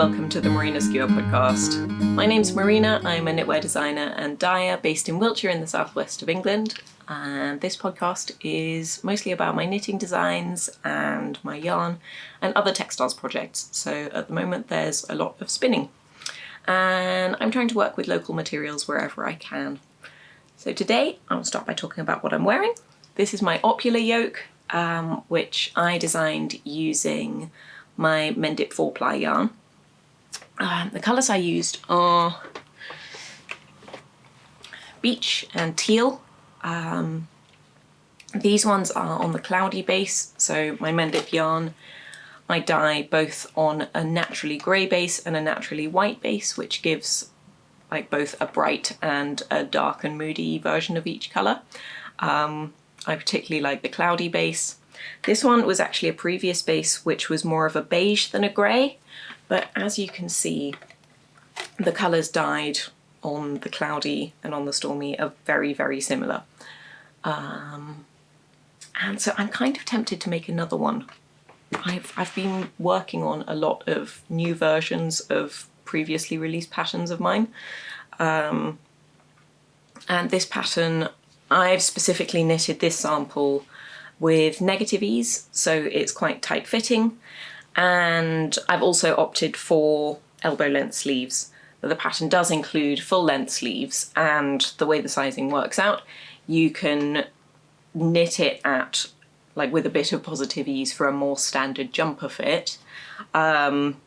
welcome to the Marina Skua podcast. My name's Marina, I'm a knitwear designer and dyer based in Wiltshire in the southwest of England, and this podcast is mostly about my knitting designs and my yarn and other textiles projects. So at the moment there's a lot of spinning, and I'm trying to work with local materials wherever I can. So today I'll start by talking about what I'm wearing. This is my opular yoke, which I designed using my Mendip 4-ply yarn. The colours I used are beach and teal. These ones are on the cloudy base, so my Mendip yarn I dye both on a naturally grey base and a naturally white base, which gives like both a bright and a dark and moody version of each colour. I particularly like the cloudy base. This one was actually a previous base which was more of a beige than a grey, but as you can see, the colours dyed on the cloudy and on the stormy are very, very similar. And so I'm kind of tempted to make another one. I've been working on a lot of new versions of previously released patterns of mine. And this pattern, I've specifically knitted this sample with negative ease, so it's quite tight fitting, and I've also opted for elbow length sleeves. The pattern does include full length sleeves, and the way the sizing works out, you can knit it at like with a bit of positive ease for a more standard jumper fit,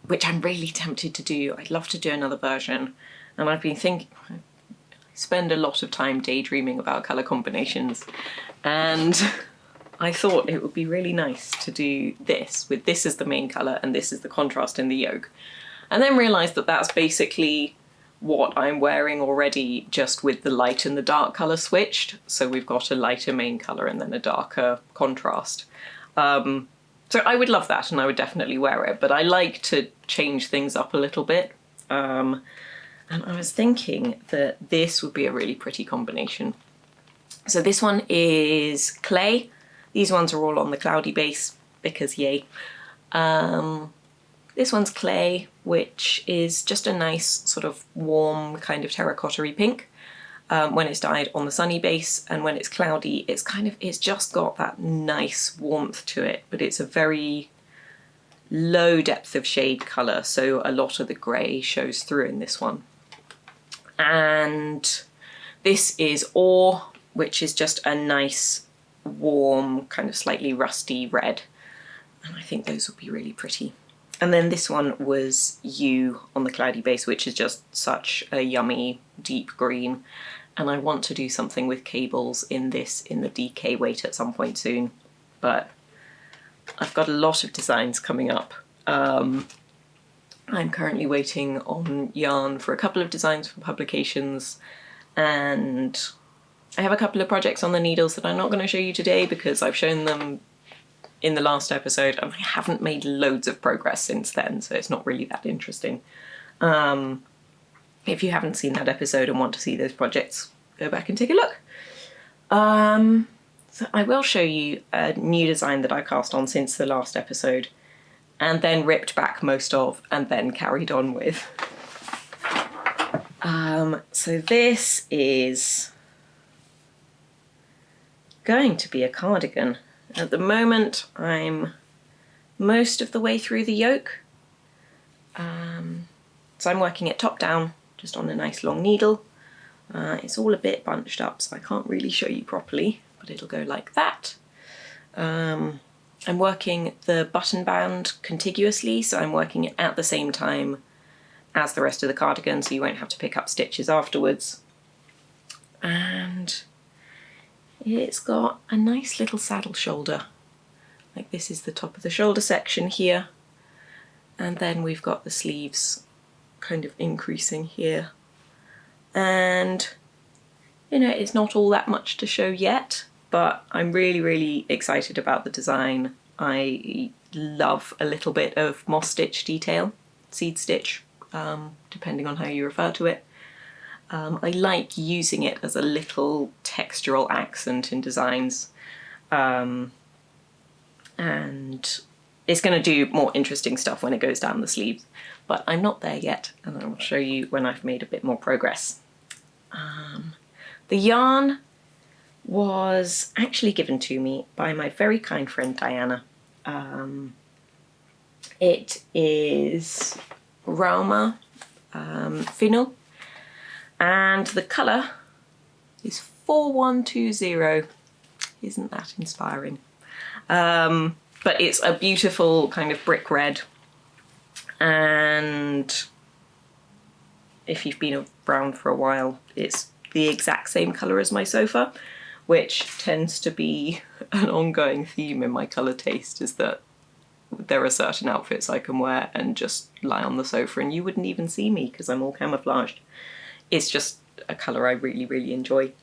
which I'm really tempted to do. I'd love to do another version, and I've been thinking, I spend a lot of time daydreaming about colour combinations, and I thought it would be really nice to do this, with this as the main colour and this as the contrast in the yoke. And then realised that that's basically what I'm wearing already, just with the light and the dark colour switched. So we've got a lighter main colour and then a darker contrast. So I would love that and I would definitely wear it, but I like to change things up a little bit. And I was thinking that this would be a really pretty combination. So this one is clay. These ones are all on the cloudy base because yay. This one's clay, which is just a nice sort of warm kind of terracotta-y pink when it's dyed on the sunny base, and when it's cloudy it's just got that nice warmth to it, but it's a very low depth of shade colour, so a lot of the grey shows through in this one. And this is ore, which is just a nice warm, kind of slightly rusty red, and I think those will be really pretty. And then this one was yew on the cloudy base, which is just such a yummy deep green, and I want to do something with cables in this in the DK weight at some point soon, but I've got a lot of designs coming up. I'm currently waiting on yarn for a couple of designs for publications, and I have a couple of projects on the needles that I'm not going to show you today because I've shown them in the last episode and I haven't made loads of progress since then, so it's not really that interesting. If you haven't seen that episode and want to see those projects, go back and take a look. So I will show you a new design that I cast on since the last episode and then ripped back most of and then carried on with. So this is going to be a cardigan. At the moment I'm most of the way through the yoke, so I'm working it top down just on a nice long needle. It's all a bit bunched up so I can't really show you properly, but it'll go like that. I'm working the button band contiguously, so I'm working it at the same time as the rest of the cardigan, so you won't have to pick up stitches afterwards. And it's got a nice little saddle shoulder. Like this is the top of the shoulder section here. And then we've got the sleeves kind of increasing here. And, you know, it's not all that much to show yet, but I'm really, really excited about the design. I love a little bit of moss stitch detail, seed stitch, depending on how you refer to it. I like using it as a little textural accent in designs, and it's going to do more interesting stuff when it goes down the sleeves, but I'm not there yet, and I will show you when I've made a bit more progress. The yarn was actually given to me by my very kind friend Diana. It is Rauma Fino, and the colour is 4120. Isn't that inspiring? But it's a beautiful kind of brick red, and if you've been around for a while, it's the exact same colour as my sofa, which tends to be an ongoing theme in my colour taste, is that there are certain outfits I can wear and just lie on the sofa and you wouldn't even see me because I'm all camouflaged. It's just a colour I really, really enjoy.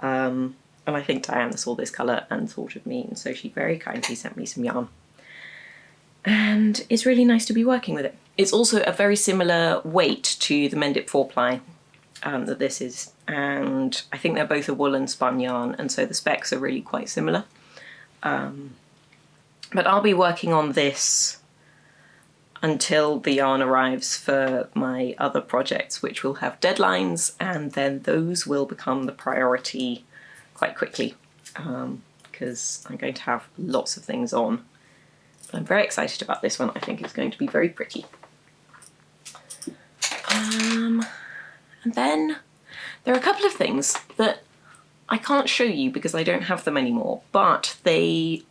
And I think Diana saw this colour and thought of me, and so she very kindly sent me some yarn. And it's really nice to be working with it. It's also a very similar weight to the Mend It 4-ply that this is, and I think they're both a wool and spun yarn, and so the specs are really quite similar. But I'll be working on this until the yarn arrives for my other projects, which will have deadlines, and then those will become the priority quite quickly, because I'm going to have lots of things on. But I'm very excited about this one. I think it's going to be very pretty. And then there are a couple of things that I can't show you because I don't have them anymore, but they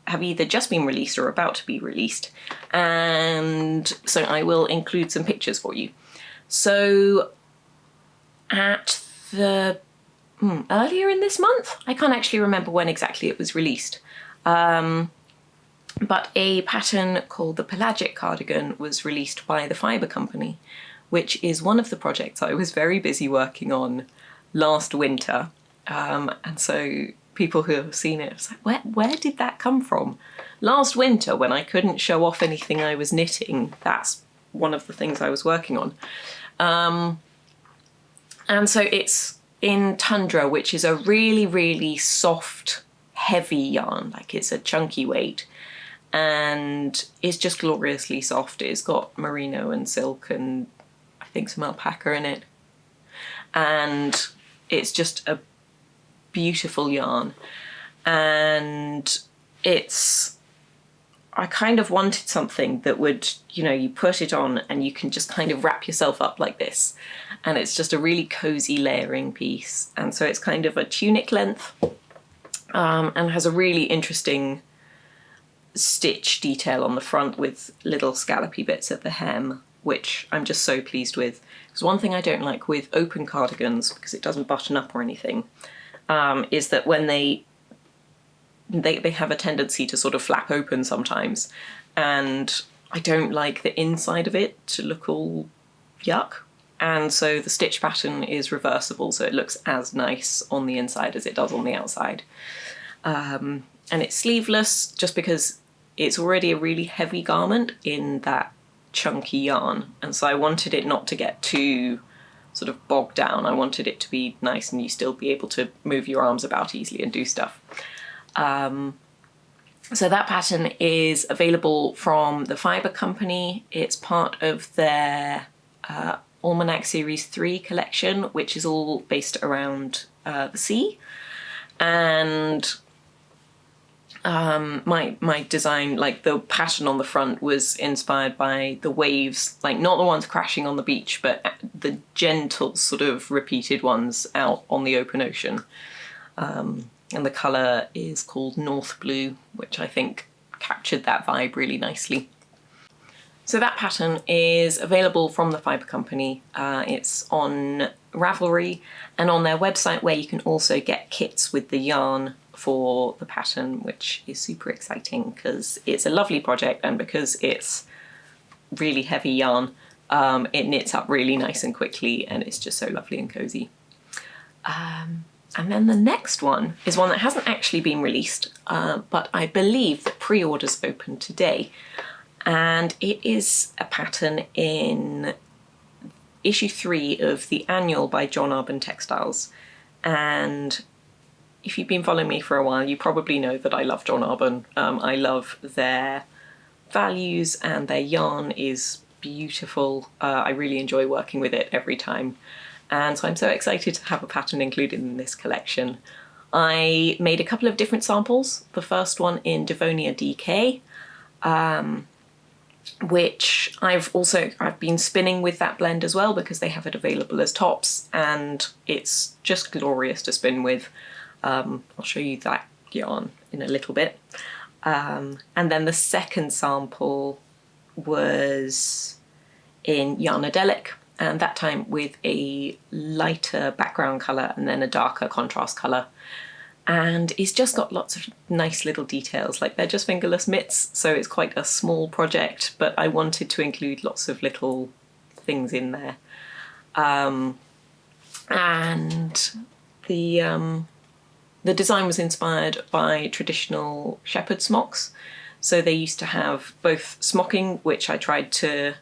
have either just been released or about to be released, and so I will include some pictures for you. So at the earlier in this month, I can't actually remember when exactly it was released, but a pattern called the Pelagic cardigan was released by the Fibre Company, which is one of the projects I was very busy working on last winter, and so people who have seen it, it's like, where did that come from? Last winter, when I couldn't show off anything I was knitting, that's one of the things I was working on. And so it's in Tundra, which is a really, really soft, heavy yarn, like it's a chunky weight, and it's just gloriously soft. It's got merino and silk and I think some alpaca in it, and it's just a beautiful yarn. And I kind of wanted something that would, you know, you put it on and you can just kind of wrap yourself up like this, and it's just a really cozy layering piece. And so it's kind of a tunic length, and has a really interesting stitch detail on the front with little scallopy bits at the hem, which I'm just so pleased with. Because one thing I don't like with open cardigans, because it doesn't button up or anything, is that when they have a tendency to sort of flap open sometimes, and I don't like the inside of it to look all yuck. And so the stitch pattern is reversible, so it looks as nice on the inside as it does on the outside. And it's sleeveless just because it's already a really heavy garment in that chunky yarn, and so I wanted it not to get too sort of bogged down. I wanted it to be nice and you still be able to move your arms about easily and do stuff. So that pattern is available from the Fibre Company. It's part of their Almanac Series 3 collection, which is all based around the sea. And my design, like the pattern on the front, was inspired by the waves, like not the ones crashing on the beach, but the gentle sort of repeated ones out on the open ocean. And the colour is called North Blue, which I think captured that vibe really nicely. So that pattern is available from the Fibre Company. It's on Ravelry and on their website, where you can also get kits with the yarn for the pattern, which is super exciting because it's a lovely project, and because it's really heavy yarn, it knits up really nice and quickly, and it's just so lovely and cozy. And then the next one is one that hasn't actually been released, but I believe that pre-orders open today. And it is a pattern in issue 3 of the annual by John Arbon Textiles. And if you've been following me for a while, you probably know that I love John Arbon. I love their values, and their yarn is beautiful. I really enjoy working with it every time, and so I'm so excited to have a pattern included in this collection. I made a couple of different samples. The first one in Devonia DK, which I've been spinning with that blend as well because they have it available as tops, and it's just glorious to spin with. I'll show you that yarn in a little bit. And then the second sample was in Yarnadelic, and that time with a lighter background colour and then a darker contrast colour. And it's just got lots of nice little details, like they're just fingerless mitts, so it's quite a small project, but I wanted to include lots of little things in there. And the design was inspired by traditional shepherd smocks. So they used to have both smocking, which I tried to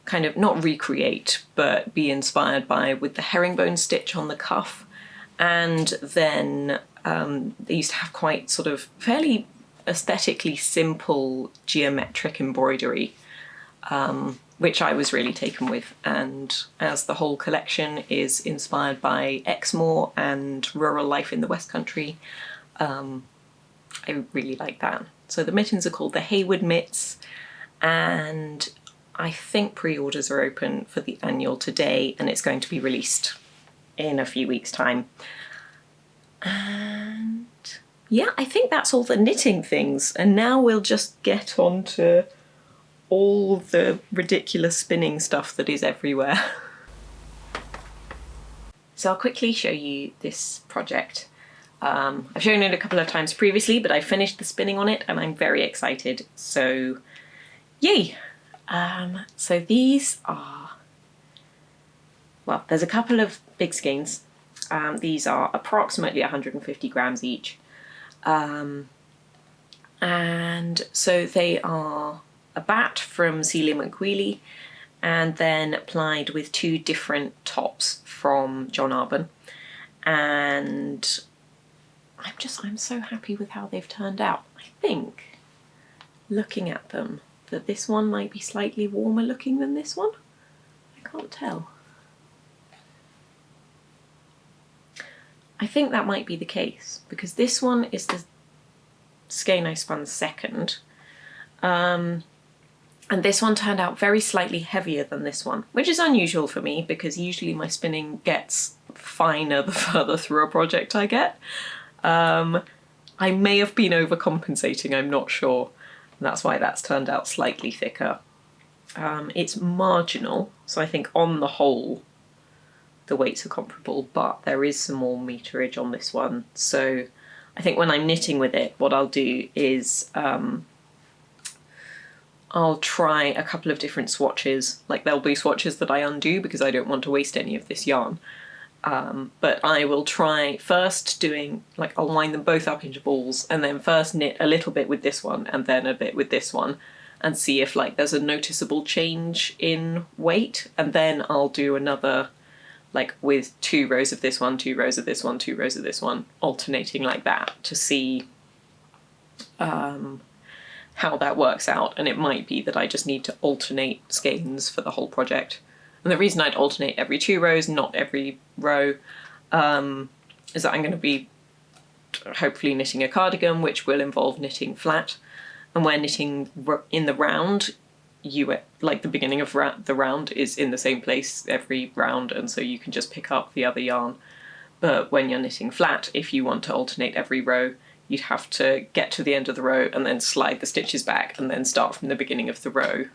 kind of not recreate, but be inspired by, with the herringbone stitch on the cuff. And then they used to have quite sort of fairly aesthetically simple geometric embroidery, which I was really taken with. And as the whole collection is inspired by Exmoor and rural life in the West Country, I really like that. So the mittens are called the Hayward Mitts, and I think pre-orders are open for the annual today, and it's going to be released in a few weeks' time. And yeah, I think that's all the knitting things, and now we'll just get on to all the ridiculous spinning stuff that is everywhere. So I'll quickly show you this project. I've shown it a couple of times previously, but I finished the spinning on it and I'm very excited, so yay! So these are, well, there's a couple of big skeins. These are approximately 150 grams each. And so they are a bat from Celia McWheely, and then applied with two different tops from John Arbon. And I'm so happy with how they've turned out. I think, looking at them, that this one might be slightly warmer looking than this one. I can't tell. I think that might be the case, because this one is the skein I spun second, and this one turned out very slightly heavier than this one, which is unusual for me because usually my spinning gets finer the further through a project I get. I may have been overcompensating, I'm not sure. And that's why that's turned out slightly thicker. It's marginal, so I think on the whole the weights are comparable, but there is some more meterage on this one. So I think when I'm knitting with it, what I'll do is I'll try a couple of different swatches. Like, there'll be swatches that I undo because I don't want to waste any of this yarn. But I will try first doing, like, I'll wind them both up into balls and then first knit a little bit with this one and then a bit with this one and see if, like, there's a noticeable change in weight, and then I'll do another, like, with 2 rows of this one, 2 rows of this one, 2 rows of this one, alternating like that to see how that works out. And it might be that I just need to alternate skeins for the whole project. And the reason I'd alternate every 2 rows, not every row, is that I'm going to be hopefully knitting a cardigan, which will involve knitting flat. And where knitting in the round, like, the beginning of the round is in the same place every round, and so you can just pick up the other yarn. But when you're knitting flat, if you want to alternate every row, you'd have to get to the end of the row and then slide the stitches back and then start from the beginning of the row.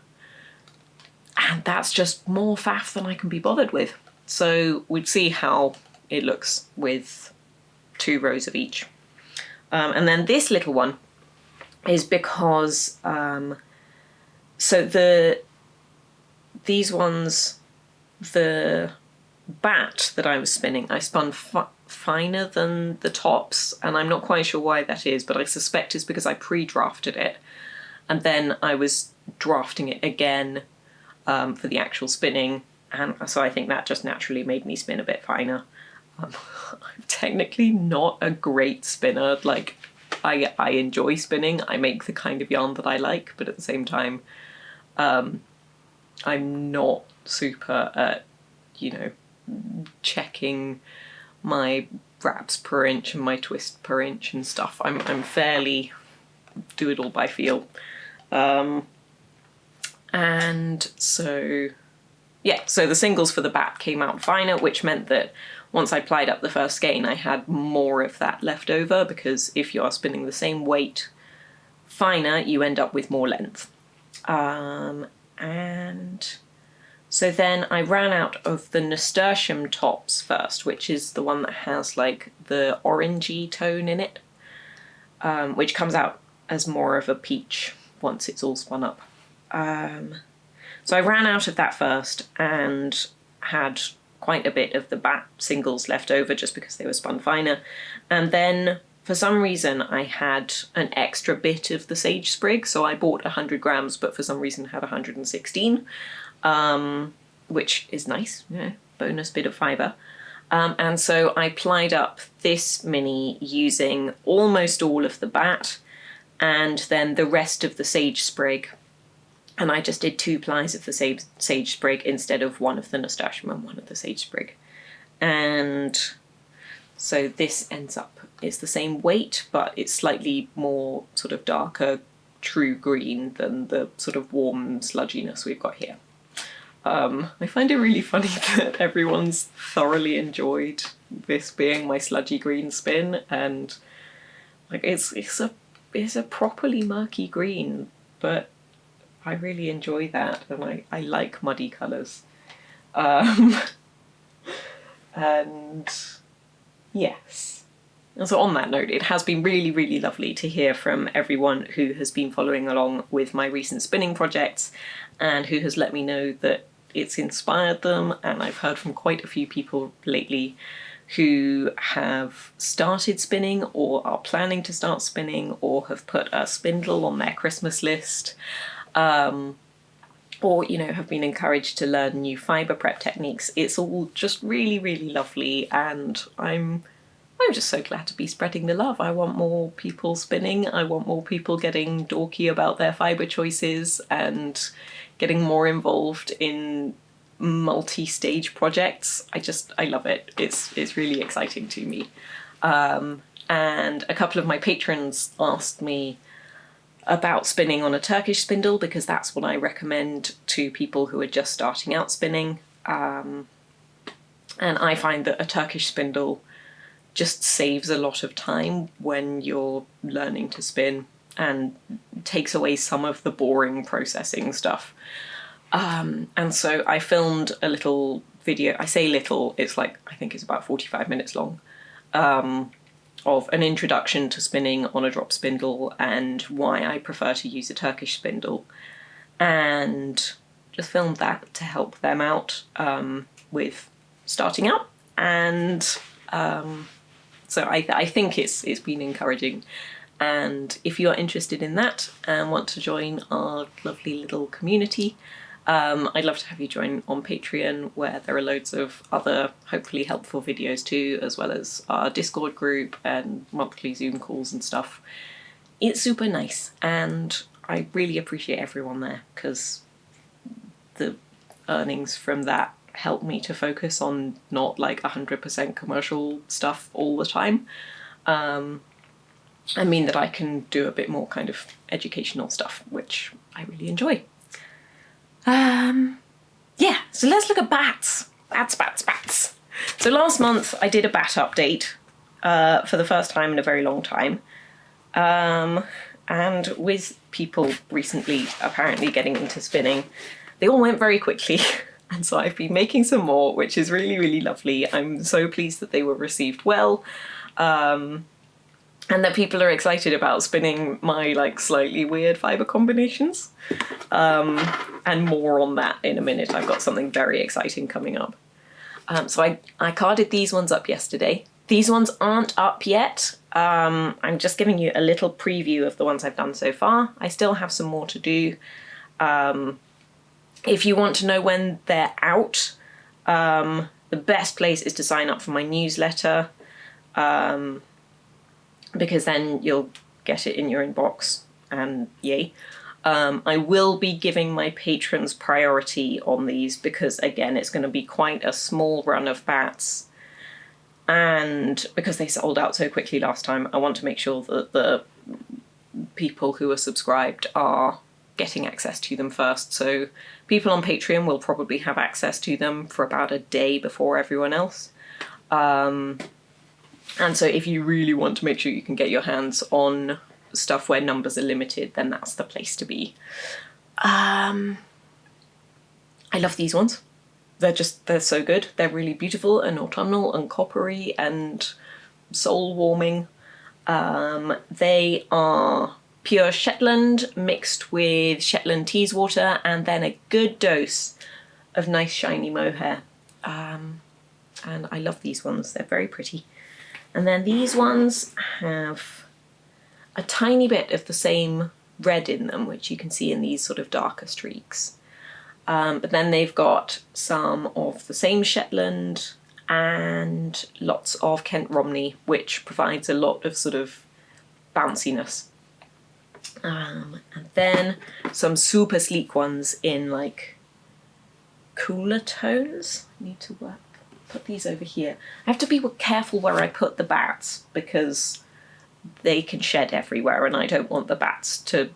And that's just more faff than I can be bothered with. So we'd see how it looks with 2 rows of each. And then this little one is because, so these ones, the bat that I was spinning, I spun finer than the tops, and I'm not quite sure why that is, but I suspect it's because I pre-drafted it, and then I was drafting it again for the actual spinning, and so I think that just naturally made me spin a bit finer. I'm technically not a great spinner, like, I enjoy spinning. I make the kind of yarn that I like, but at the same time, I'm not super at, you know, checking my wraps per inch and my twist per inch and stuff. I'm fairly do it all by feel. And so, yeah, so the singles for the bat came out finer, which meant that once I plied up the first skein, I had more of that left over, because if you are spinning the same weight finer, you end up with more length. And so then I ran out of the nasturtium tops first, which is the one that has like the orangey tone in it, which comes out as more of a peach once it's all spun up. So I ran out of that first and had quite a bit of the bat singles left over just because they were spun finer. And then for some reason I had an extra bit of the sage sprig, so I bought 100 grams, but for some reason had 116, which is nice, you know, bonus bit of fibre. And so I plied up this mini using almost all of the bat and then the rest of the sage sprig. And I just did 2 plies of the sage sprig instead of 1 of the nasturtium and 1 of the sage sprig. And so this ends up, it's the same weight, but it's slightly more sort of darker true green than the sort of warm sludginess we've got here. I find it really funny that everyone's thoroughly enjoyed this being my sludgy green spin, and like it's a properly murky green, but I really enjoy that, and I like muddy colours. And yes. And so on that note, it has been really, really lovely to hear from everyone who has been following along with my recent spinning projects and who has let me know that it's inspired them. And I've heard from quite a few people lately who have started spinning or are planning to start spinning or have put a spindle on their Christmas list. Or, you know, have been encouraged to learn new fibre prep techniques. It's all just really, really lovely, and I'm just so glad to be spreading the love. I want more people spinning. I want more people getting dorky about their fibre choices and getting more involved in multi-stage projects. I love it. It's really exciting to me. And a couple of my patrons asked me about spinning on a Turkish spindle, because that's what I recommend to people who are just starting out spinning. And I find that a Turkish spindle just saves a lot of time when you're learning to spin and takes away some of the boring processing stuff. And so I filmed a little video. I say little, it's like, I think it's about 45 minutes long, of an introduction to spinning on a drop spindle and why I prefer to use a Turkish spindle, and just filmed that to help them out with starting out. And so I think it's been encouraging, and if you are interested in that and want to join our lovely little community, I'd love to have you join on Patreon, where there are loads of other hopefully helpful videos too, as well as our Discord group and monthly Zoom calls and stuff. It's super nice, and I really appreciate everyone there, because the earnings from that help me to focus on not like 100% commercial stuff all the time. I mean that I can do a bit more kind of educational stuff, which I really enjoy. Yeah, so let's look at bats. Bats. So last month I did a bat update for the first time in a very long time. And with people recently apparently getting into spinning, they all went very quickly. And so I've been making some more, which is really, really lovely. I'm so pleased that they were received well. And that people are excited about spinning my like slightly weird fibre combinations. And more on that in a minute. I've got something very exciting coming up. So I carded these ones up yesterday. These ones aren't up yet. I'm just giving you a little preview of the ones I've done so far. I still have some more to do. If you want to know when they're out, the best place is to sign up for my newsletter. Because then you'll get it in your inbox, and yay. I will be giving my patrons priority on these because, again, it's going to be quite a small run of bats. And because they sold out so quickly last time, I want to make sure that the people who are subscribed are getting access to them first. So people on Patreon will probably have access to them for about a day before everyone else. And so if you really want to make sure you can get your hands on stuff where numbers are limited, then that's the place to be. I love these ones. They're so good. They're really beautiful and autumnal and coppery and soul warming. They are pure Shetland mixed with Shetland Teeswater and then a good dose of nice shiny mohair. And I love these ones. They're very pretty. And then these ones have a tiny bit of the same red in them, which you can see in these sort of darker streaks. But then they've got some of the same Shetland and lots of Kent Romney, which provides a lot of sort of bounciness. And then some super sleek ones in like cooler tones. I need to put these over here. I have to be careful where I put the bats because they can shed everywhere and I don't want the bats to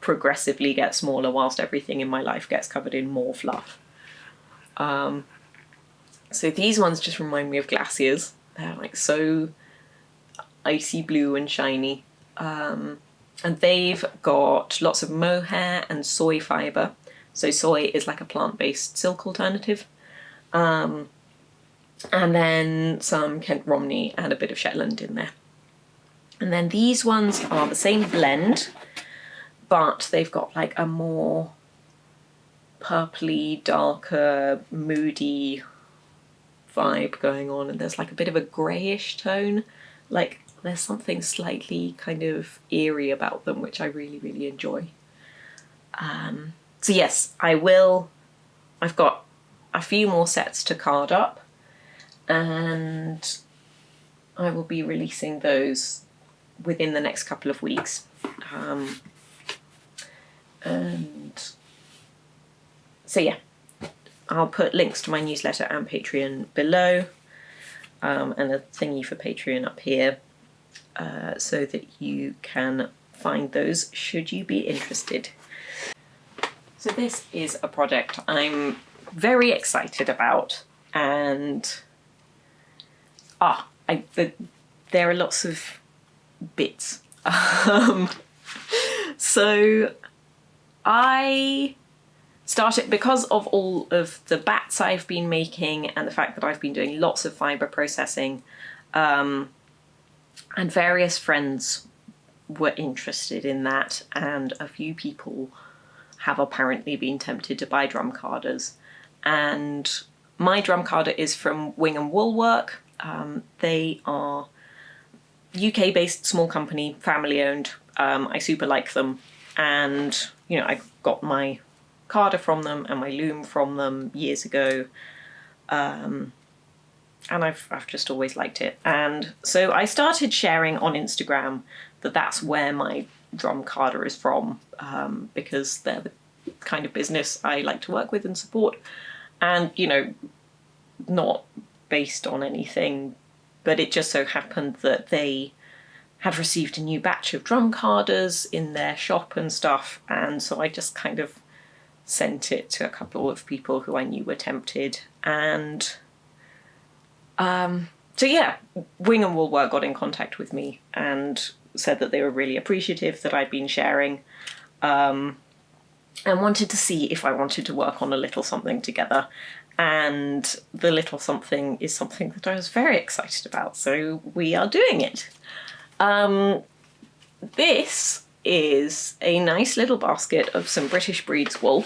progressively get smaller whilst everything in my life gets covered in more fluff. So these ones just remind me of glaciers. They're like so icy blue and shiny. And they've got lots of mohair and soy fibre. So soy is like a plant-based silk alternative. And then some Kent Romney and a bit of Shetland in there. And then these ones are the same blend, but they've got like a more purpley, darker, moody vibe going on. And there's like a bit of a greyish tone. Like there's something slightly kind of eerie about them, which I really, really enjoy. So yes, I've got a few more sets to card up and I will be releasing those within the next couple of weeks. And so yeah, I'll put links to my newsletter and Patreon below, and a thingy for Patreon up here, so that you can find those should you be interested. So this is a project I'm very excited about, and there are lots of bits. So I started, because of all of the bats I've been making and the fact that I've been doing lots of fibre processing, and various friends were interested in that, and a few people have apparently been tempted to buy drum carders. And my drum carder is from Wing and Wool Work. They are UK-based small company, family-owned. I super like them, and you know, I got my carder from them and my loom from them years ago, and I've just always liked it. And so I started sharing on Instagram that that's where my drum carder is from, because they're the kind of business I like to work with and support, and you know, not based on anything, but it just so happened that they had received a new batch of drum carders in their shop and stuff, and so I just kind of sent it to a couple of people who I knew were tempted. And so yeah, Wing and Wool Work got in contact with me and said that they were really appreciative that I'd been sharing, and wanted to see if I wanted to work on a little something together. And the little something is something that I was very excited about, so we are doing it. This is a nice little basket of some British breeds wool,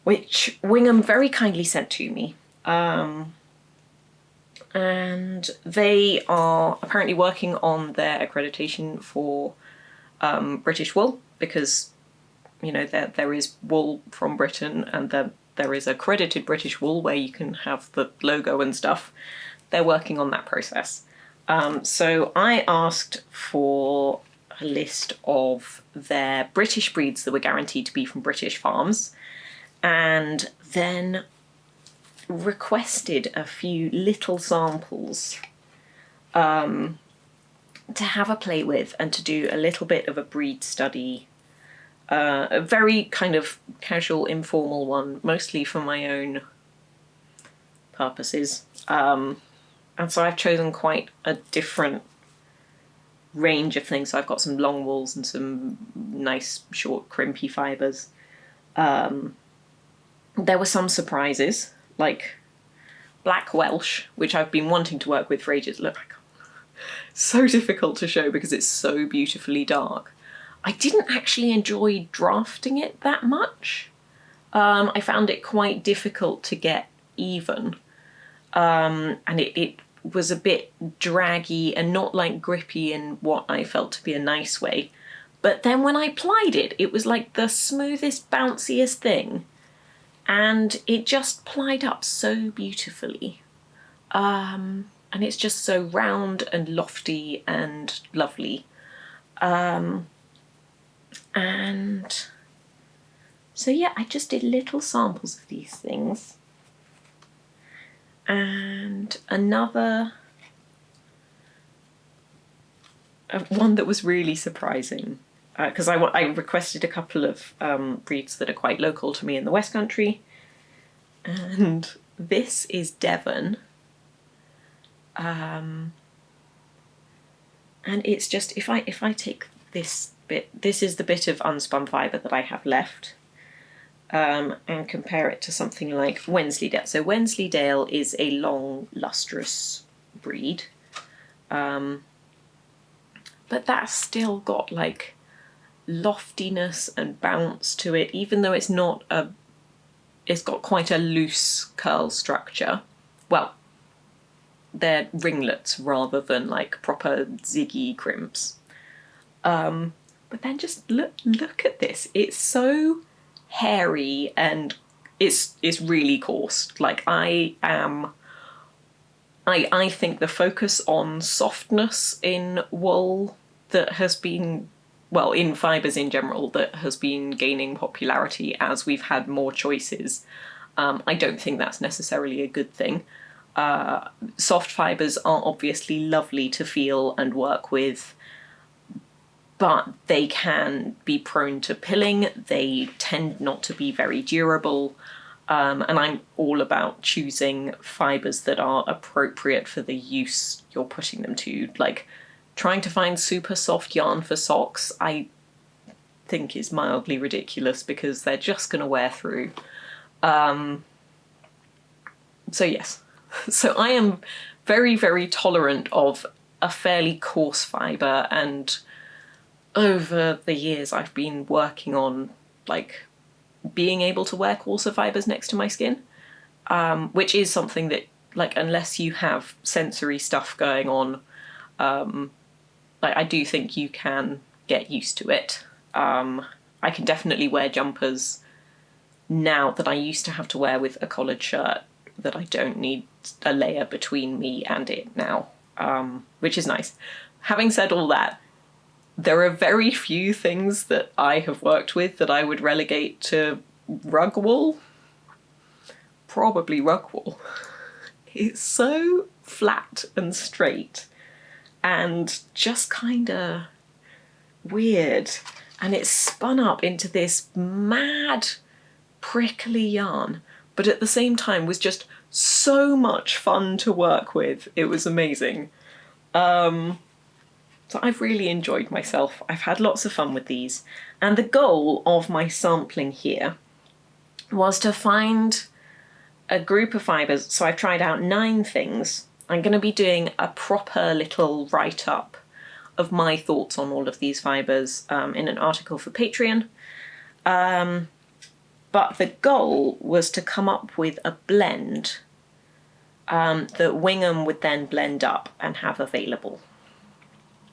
which Wingham very kindly sent to me. And they are apparently working on their accreditation for British wool, because you know there is wool from Britain, and there is accredited British wool where you can have the logo and stuff. They're working on that process. So I asked for a list of their British breeds that were guaranteed to be from British farms, and then requested a few little samples to have a play with and to do a little bit of a breed study. A very kind of casual, informal one, mostly for my own purposes. And so I've chosen quite a different range of things. So I've got some long wools and some nice short crimpy fibres. There were some surprises, like black Welsh, which I've been wanting to work with for ages. Look, so difficult to show because it's so beautifully dark. I didn't actually enjoy drafting it that much. I found it quite difficult to get even. And it was a bit draggy and not like grippy in what I felt to be a nice way. But then when I plied it, it was like the smoothest, bounciest thing. And it just plied up so beautifully. And it's just so round and lofty and lovely. And so yeah, I just did little samples of these things. And another one that was really surprising, because I requested a couple of breeds that are quite local to me in the West Country, and this is Devon, and it's just, if I take this bit, this is the bit of unspun fibre that I have left, and compare it to something like Wensleydale. So Wensleydale is a long, lustrous breed, but that's still got like loftiness and bounce to it, even though it's not it's got quite a loose curl structure. Well, they're ringlets rather than like proper ziggy crimps. But then just look at this. It's so hairy and it's really coarse. Like I think the focus on softness in wool that has been, well, in fibres in general, that has been gaining popularity as we've had more choices. I don't think that's necessarily a good thing. Soft fibres are obviously lovely to feel and work with, but they can be prone to pilling. They tend not to be very durable. And I'm all about choosing fibres that are appropriate for the use you're putting them to. Like, trying to find super soft yarn for socks, I think is mildly ridiculous because they're just going to wear through. So yes, so I am very, very tolerant of a fairly coarse fibre, and over the years I've been working on like being able to wear coarser fibres next to my skin, which is something that, like, unless you have sensory stuff going on, like, I do think you can get used to it. I can definitely wear jumpers now that I used to have to wear with a collared shirt, that I don't need a layer between me and it now, which is nice. Having said all that, there are very few things that I have worked with that I would relegate to rug wool. Probably rug wool. It's so flat and straight and just kind of weird, and it's spun up into this mad prickly yarn, but at the same time was just so much fun to work with. It was amazing. So I've really enjoyed myself. I've had lots of fun with these. And the goal of my sampling here was to find a group of fibres. So I've tried out 9 things. I'm going to be doing a proper little write-up of my thoughts on all of these fibres in an article for Patreon. But the goal was to come up with a blend that Wingham would then blend up and have available.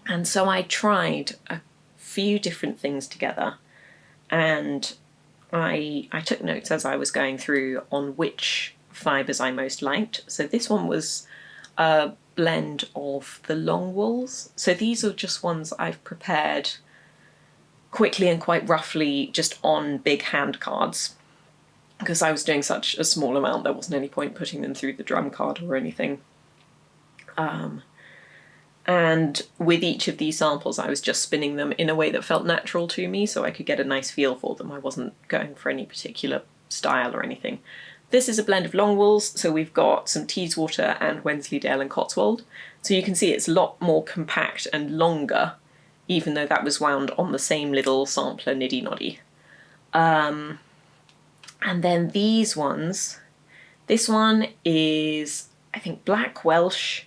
And so I tried a few different things together, and I took notes as I was going through on which fibres I most liked. So this one was blend of the long wools. So these are just ones I've prepared quickly and quite roughly just on big hand cards, because I was doing such a small amount there wasn't any point putting them through the drum card or anything. And with each of these samples I was just spinning them in a way that felt natural to me so I could get a nice feel for them. I wasn't going for any particular style or anything. This is a blend of long wools, so we've got some Teeswater and Wensleydale and Cotswold. So you can see it's a lot more compact and longer, even though that was wound on the same little sampler niddy noddy. And then these ones, this one is, I think, Black Welsh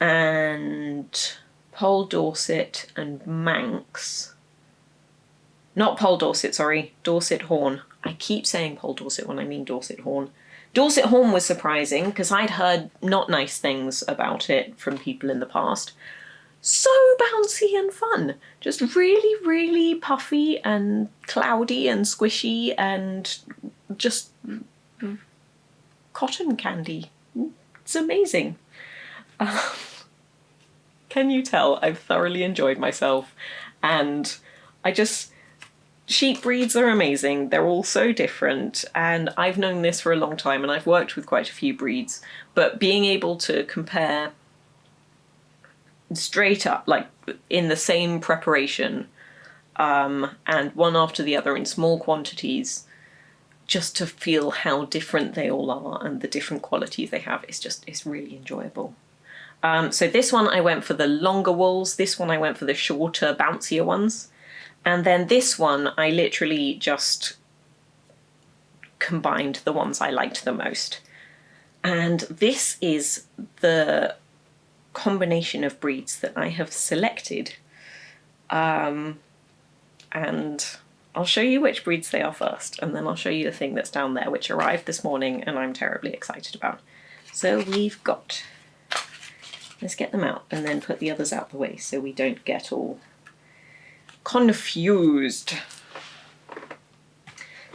and Pole Dorset and Manx. Not Pole Dorset, sorry, Dorset Horn. I keep saying Pole Dorset when I mean Dorset Horn. Dorset Horn was surprising because I'd heard not nice things about it from people in the past. So bouncy and fun. Just really, really puffy and cloudy and squishy and just cotton candy. It's amazing. Can you tell I've thoroughly enjoyed myself? And sheep breeds are amazing. They're all so different, and I've known this for a long time and I've worked with quite a few breeds, but being able to compare straight up, like in the same preparation, and one after the other in small quantities, just to feel how different they all are and the different qualities they have, it's really enjoyable. So this one I went for the longer wools, this one I went for the shorter, bouncier ones. And then this one, I literally just combined the ones I liked the most. And this is the combination of breeds that I have selected. And I'll show you which breeds they are first, and then I'll show you the thing that's down there, which arrived this morning and I'm terribly excited about. So we've got, let's get them out and then put the others out the way so we don't get all confused.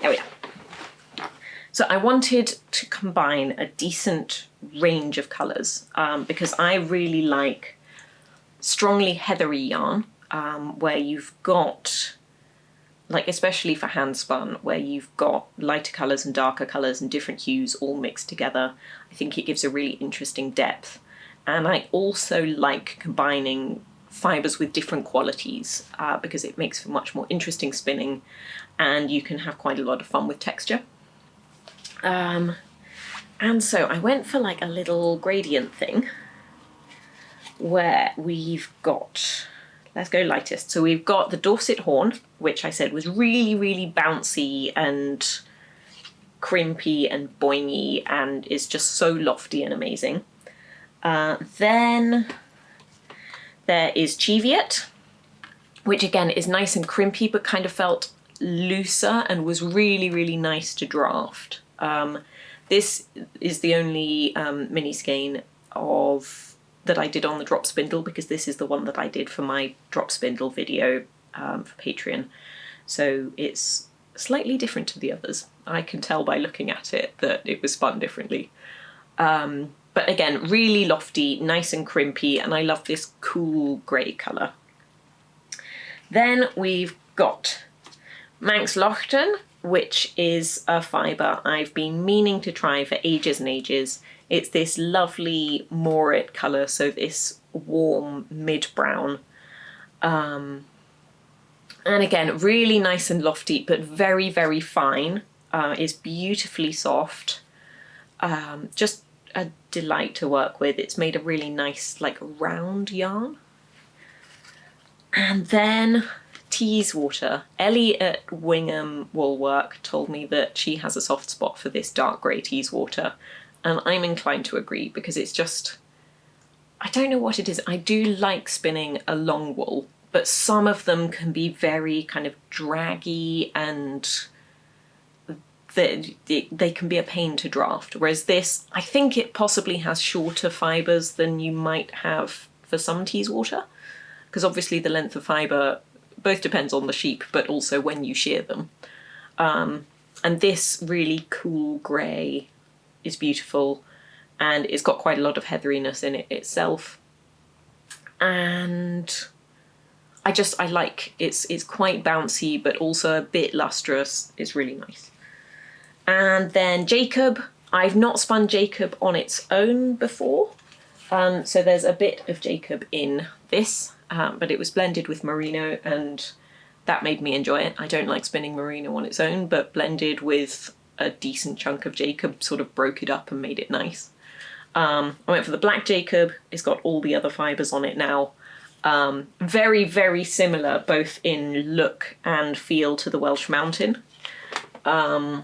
There we are. So I wanted to combine a decent range of colours because I really like strongly heathery yarn where you've got, like especially for hand spun, where you've got lighter colours and darker colours and different hues all mixed together. I think it gives a really interesting depth. And I also like combining fibres with different qualities because it makes for much more interesting spinning and you can have quite a lot of fun with texture. And so I went for like a little gradient thing where we've got, let's go lightest. So we've got the Dorset Horn, which I said was really, really bouncy and crimpy and boingy and is just so lofty and amazing. Then there is Cheviot, which again is nice and crimpy but kind of felt looser and was really, really nice to draft. This is the only mini skein that I did on the drop spindle, because this is the one that I did for my drop spindle video for Patreon. So it's slightly different to the others. I can tell by looking at it that it was spun differently. But again, really lofty, nice and crimpy, and I love this cool grey colour. Then we've got Manx Lochten, which is a fibre I've been meaning to try for ages and ages. It's this lovely morit colour, so this warm mid-brown. And again, really nice and lofty, but very, very fine. It's beautifully soft. Just a delight to work with. It's made a really nice, like, round yarn. And then Teeswater. Ellie at Wingham Woolwork told me that she has a soft spot for this dark grey Teeswater, and I'm inclined to agree because it's just, I don't know what it is. I do like spinning a long wool, but some of them can be very kind of draggy and they can be a pain to draft. Whereas this, I think it possibly has shorter fibres than you might have for some Teeswater, because obviously the length of fibre both depends on the sheep, but also when you shear them. And this really cool grey is beautiful, and it's got quite a lot of heatheriness in it itself. And I like it's quite bouncy but also a bit lustrous. It's really nice. And then Jacob, I've not spun Jacob on its own before, so there's a bit of Jacob in this, but it was blended with merino and that made me enjoy it. I don't like spinning merino on its own, but blended with a decent chunk of Jacob sort of broke it up and made it nice. I went for the black Jacob. It's got all the other fibres on it now. Very, very similar both in look and feel to the Welsh Mountain. Welsh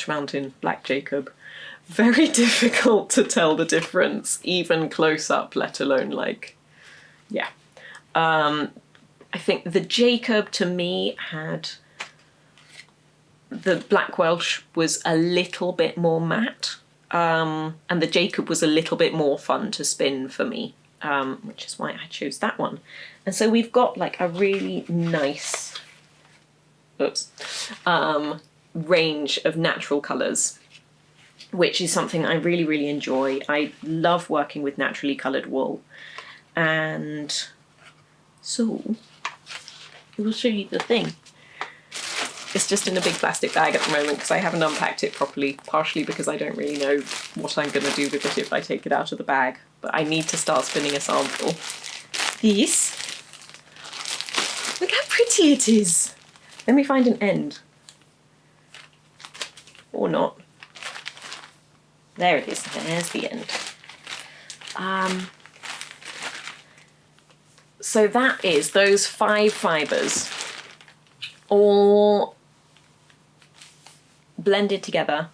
Mountain, black Jacob. Very difficult to tell the difference, even close up, let alone like, yeah. I think the Jacob to me had, the black Welsh was a little bit more matte. And the Jacob was a little bit more fun to spin for me, which is why I chose that one. And so we've got like a really nice range of natural colours, which is something I really, really enjoy. I love working with naturally coloured wool. And so I will show you the thing. It's just in a big plastic bag at the moment because I haven't unpacked it properly, partially because I don't really know what I'm going to do with it if I take it out of the bag, but I need to start spinning a sample. This, look how pretty it is. Let me find an end. Or not. There it is, there's the end. So that is those 5 fibres all blended together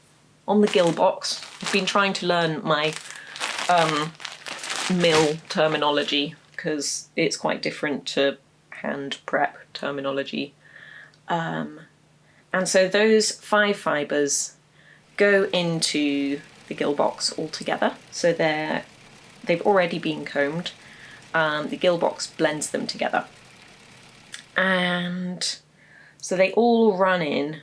on the gill box. I've been trying to learn my mill terminology because it's quite different to hand prep terminology. And so those 5 fibres go into the gill box all together. So they've already been combed. The gill box blends them together. And so they all run in,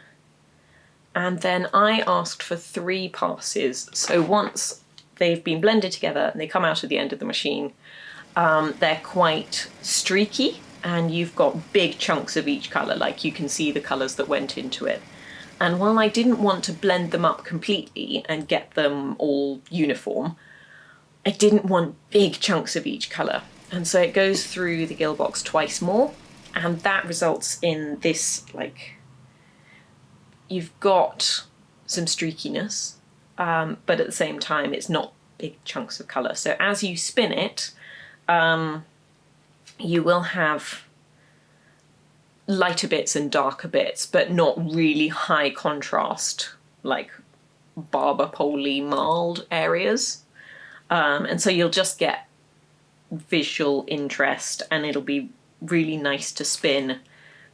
and then I asked for 3 passes. So once they've been blended together and they come out at the end of the machine, they're quite streaky and you've got big chunks of each colour, like you can see the colours that went into it. And while I didn't want to blend them up completely and get them all uniform, I didn't want big chunks of each colour. And so it goes through the gill box twice more, and that results in this, like, you've got some streakiness, but at the same time it's not big chunks of colour. So as you spin it, you will have lighter bits and darker bits, but not really high contrast, like barber poley marled areas. And so you'll just get visual interest, and it'll be really nice to spin,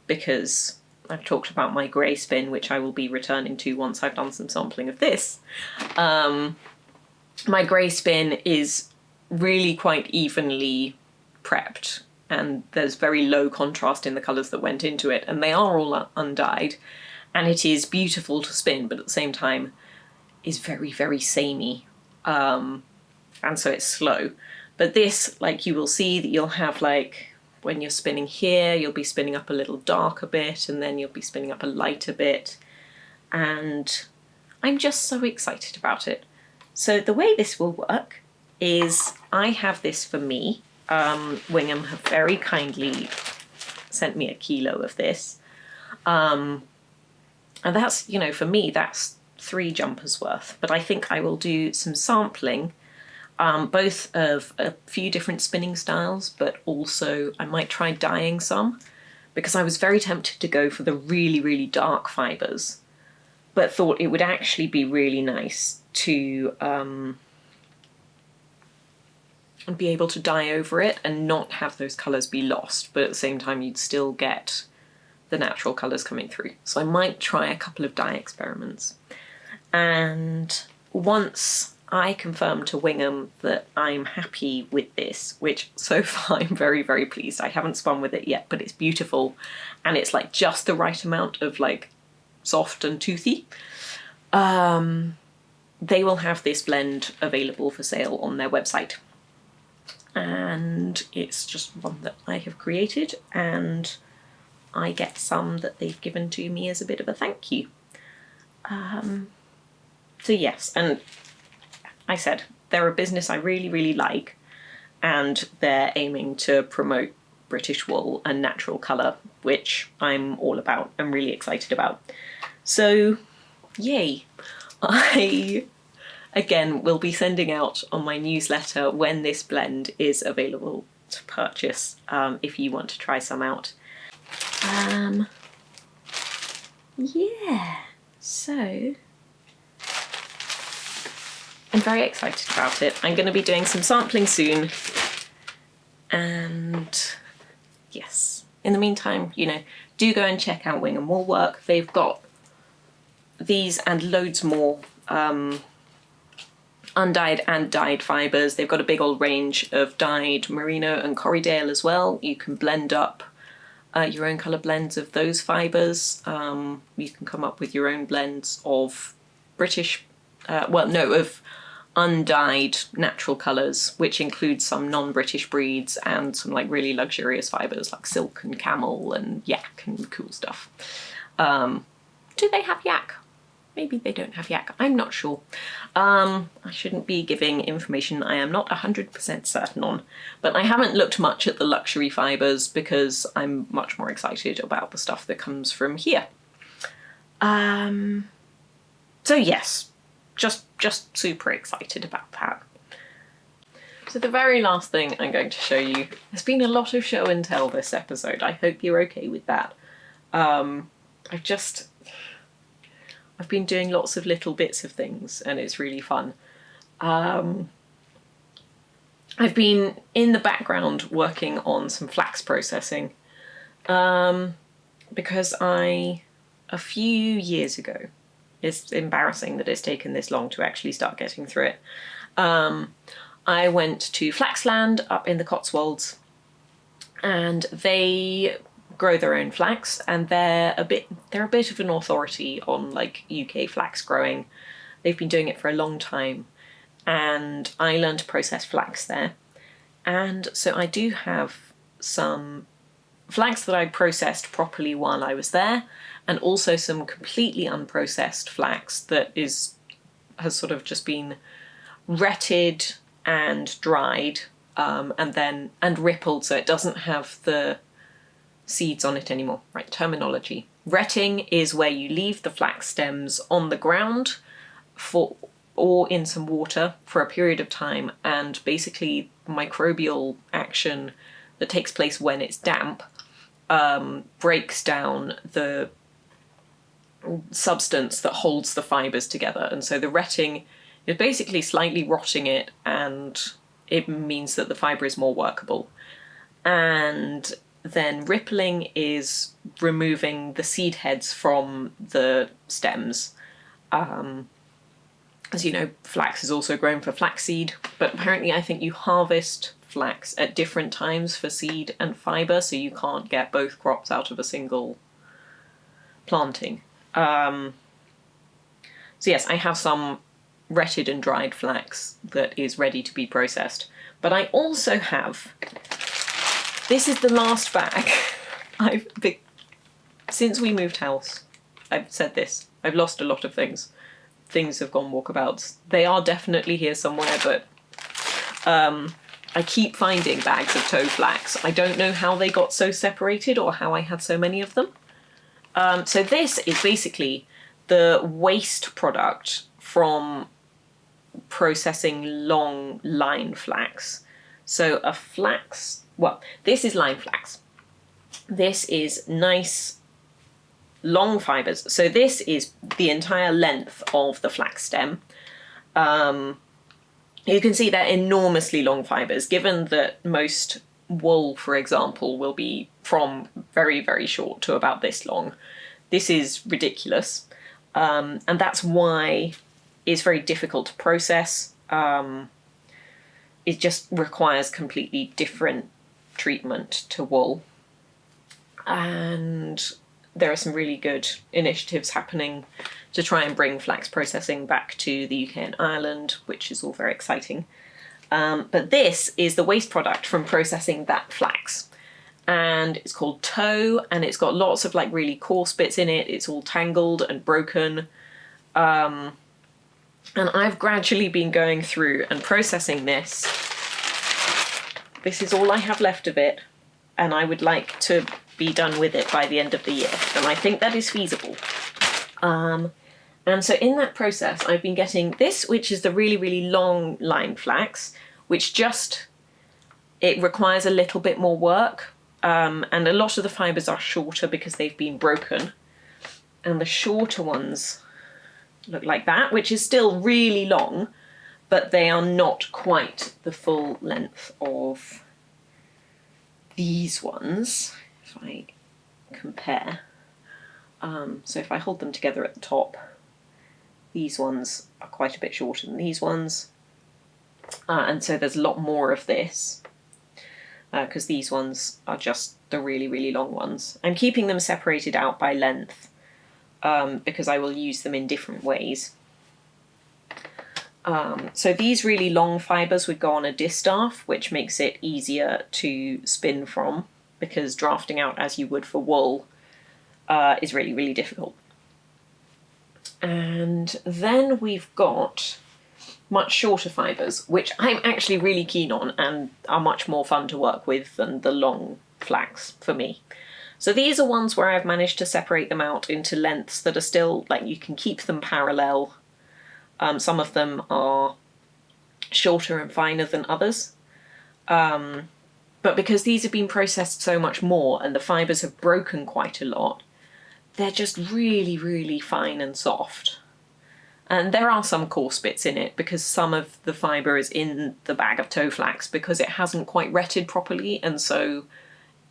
because I've talked about my grey spin, which I will be returning to once I've done some sampling of this. My grey spin is really quite evenly prepped, and there's very low contrast in the colours that went into it, and they are all undyed, and it is beautiful to spin, but at the same time is very, very samey, and so it's slow. But this, like, you will see that you'll have, like, when you're spinning here, you'll be spinning up a little darker bit, and then you'll be spinning up a lighter bit, and I'm just so excited about it. So the way this will work is I have this for me. Wingham have very kindly sent me 1 kilo of this. And that's, you know, for me, that's 3 jumpers worth. But I think I will do some sampling, both of a few different spinning styles, but also I might try dyeing some, because I was very tempted to go for the really, really dark fibres, but thought it would actually be really nice to be able to dye over it and not have those colours be lost, but at the same time you'd still get the natural colours coming through. So I might try a couple of dye experiments. And once I confirm to Wingham that I'm happy with this, which so far I'm very, very pleased. I haven't spun with it yet, but it's beautiful, and it's like just the right amount of like soft and toothy. they will have this blend available for sale on their website. And it's just one that I have created, and I get some that they've given to me as a bit of a thank you. So yes, and I said, they're a business I really, really like, and they're aiming to promote British wool and natural colour, which I'm all about. I'm really excited about. So, yay. I, again, will be sending out on my newsletter when this blend is available to purchase, if you want to try some out. Yeah, so I'm very excited about it. I'm going to be doing some sampling soon, and yes, in the meantime, you know, do go and check out Wing and Wool Work. They've got these and loads more undyed and dyed fibres. They've got a big old range of dyed merino and Corriedale as well. You can blend up your own colour blends of those fibres. You can come up with your own blends of British, of undyed natural colours, which includes some non-British breeds and some like really luxurious fibres like silk and camel and yak and cool stuff. Do they have yak? Maybe they don't have yak, I'm not sure. I shouldn't be giving information I am not 100% certain on, but I haven't looked much at the luxury fibres because I'm much more excited about the stuff that comes from here. So yes, just super excited about that. So the very last thing I'm going to show you, there's been a lot of show and tell this episode. I hope you're okay with that. I've been doing lots of little bits of things and it's really fun. I've been in the background working on some flax processing because a few years ago, it's embarrassing that it's taken this long to actually start getting through it. I went to Flaxland up in the Cotswolds, and they grow their own flax, and they're a bit of an authority on like UK flax growing. They've been doing it for a long time, and I learned to process flax there. And so I do have some flax that I processed properly while I was there, and also some completely unprocessed flax that has sort of just been retted and dried, and rippled so it doesn't have the seeds on it anymore. Right, terminology. Retting is where you leave the flax stems on the ground or in some water for a period of time, and basically microbial action that takes place when it's damp breaks down the substance that holds the fibres together, and so the retting is basically slightly rotting it, and it means that the fibre is more workable. And then rippling is removing the seed heads from the stems. As you know, flax is also grown for flaxseed, but apparently I think you harvest flax at different times for seed and fibre, so you can't get both crops out of a single planting. So yes, I have some retted and dried flax that is ready to be processed, but I also have, this is the last bag. Since we moved house, I've said this, I've lost a lot of things. Things have gone walkabouts. They are definitely here somewhere, but I keep finding bags of toe flax. I don't know how they got so separated or how I had so many of them. So this is basically the waste product from processing long line flax. So a flax, well, this is line flax. This is nice long fibres. So this is the entire length of the flax stem. You can see they're enormously long fibres, given that most wool, for example, will be from very, very short to about this long. This is ridiculous. And that's why it's very difficult to process. It just requires completely different treatment to wool. And there are some really good initiatives happening to try and bring flax processing back to the UK and Ireland, which is all very exciting. But this is the waste product from processing that flax. And it's called tow, and it's got lots of like really coarse bits in it. It's all tangled and broken. And I've gradually been going through and processing this. This is all I have left of it, and I would like to be done with it by the end of the year. And I think that is feasible. And so in that process, I've been getting this, which is the really, really long line flax, which it requires a little bit more work. And a lot of the fibres are shorter because they've been broken. And the shorter ones look like that, which is still really long, but they are not quite the full length of these ones, if I compare. So if I hold them together at the top, these ones are quite a bit shorter than these ones. And so there's a lot more of this, because these ones are just the really, really long ones. I'm keeping them separated out by length, because I will use them in different ways. So these really long fibres would go on a distaff, which makes it easier to spin from, because drafting out as you would for wool is really, really difficult. And then we've got much shorter fibres, which I'm actually really keen on and are much more fun to work with than the long flax for me. So these are ones where I've managed to separate them out into lengths that are still, like, you can keep them parallel. Some of them are shorter and finer than others. But because these have been processed so much more and the fibres have broken quite a lot, they're just really, really fine and soft. And there are some coarse bits in it because some of the fibre is in the bag of tow flax because it hasn't quite retted properly, and so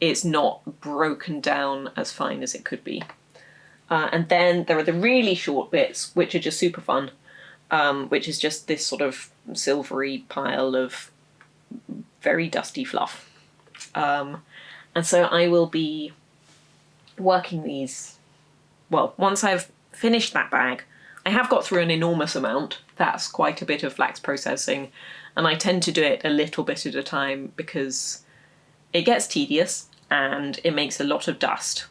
it's not broken down as fine as it could be. And then there are the really short bits, which are just super fun, which is just this sort of silvery pile of very dusty fluff. And so I will be working these. Well, once I've finished that bag, I have got through an enormous amount. That's quite a bit of flax processing, and I tend to do it a little bit at a time because it gets tedious and it makes a lot of dust.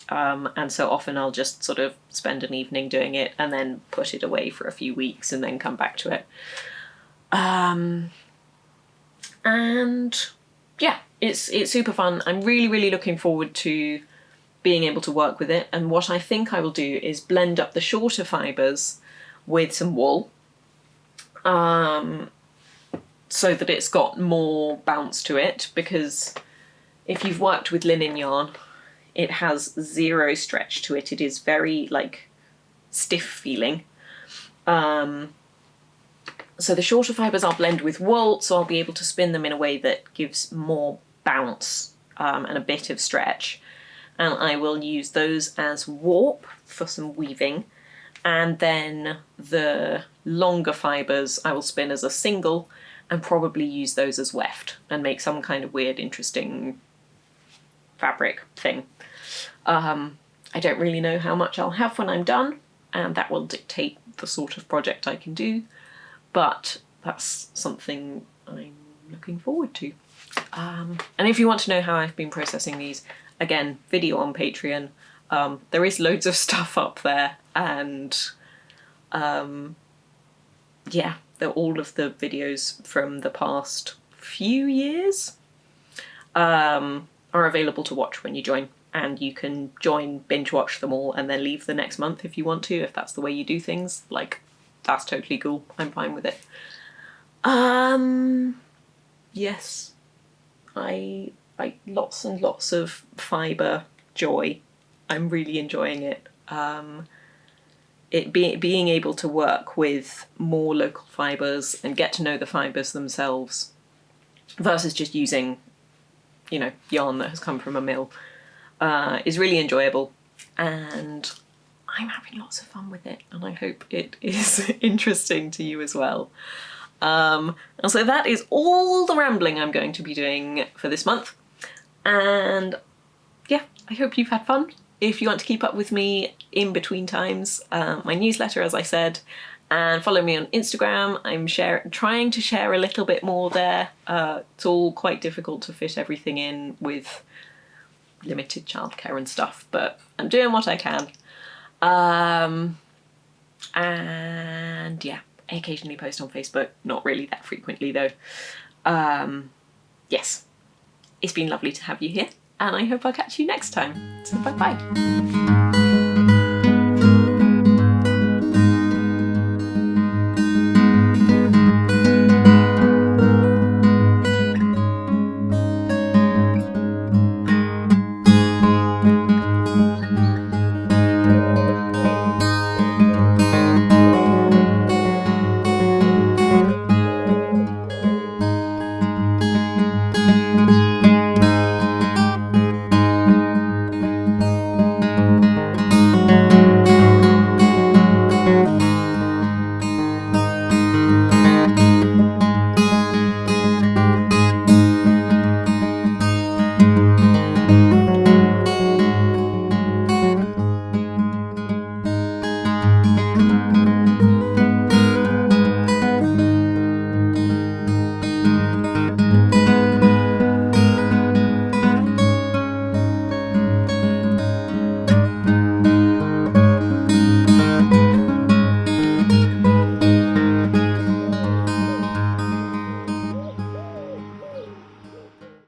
And so often I'll just sort of spend an evening doing it and then put it away for a few weeks and then come back to it. And yeah, it's super fun. I'm really, really looking forward to being able to work with it. And what I think I will do is blend up the shorter fibres with some wool, so that it's got more bounce to it, because if you've worked with linen yarn, it has zero stretch to it. It is very like stiff feeling. So the shorter fibres I'll blend with wool, so I'll be able to spin them in a way that gives more bounce and a bit of stretch. And I will use those as warp for some weaving. And then the longer fibres I will spin as a single and probably use those as weft and make some kind of weird, interesting fabric thing. I don't really know how much I'll have when I'm done, and that will dictate the sort of project I can do, but that's something I'm looking forward to. And if you want to know how I've been processing these, again, video on Patreon. There is loads of stuff up there, and yeah, all of the videos from the past few years are available to watch when you join, and you can join, binge watch them all, and then leave the next month if you want to, if that's the way you do things. Like, that's totally cool. I'm fine with it. Yes, I like lots and lots of fibre joy. I'm really enjoying it. Being able to work with more local fibres and get to know the fibres themselves versus just using, you know, yarn that has come from a mill is really enjoyable, and I'm having lots of fun with it, and I hope it is interesting to you as well. And so that is all the rambling I'm going to be doing for this month. And yeah, I hope you've had fun. if you want to keep up with me in between times, my newsletter, as I said, and follow me on Instagram. I'm trying to share a little bit more there. It's all quite difficult to fit everything in with limited childcare and stuff, but I'm doing what I can. And yeah, I occasionally post on Facebook, not really that frequently though. Yes, it's been lovely to have you here, and I hope I'll catch you next time. So bye bye.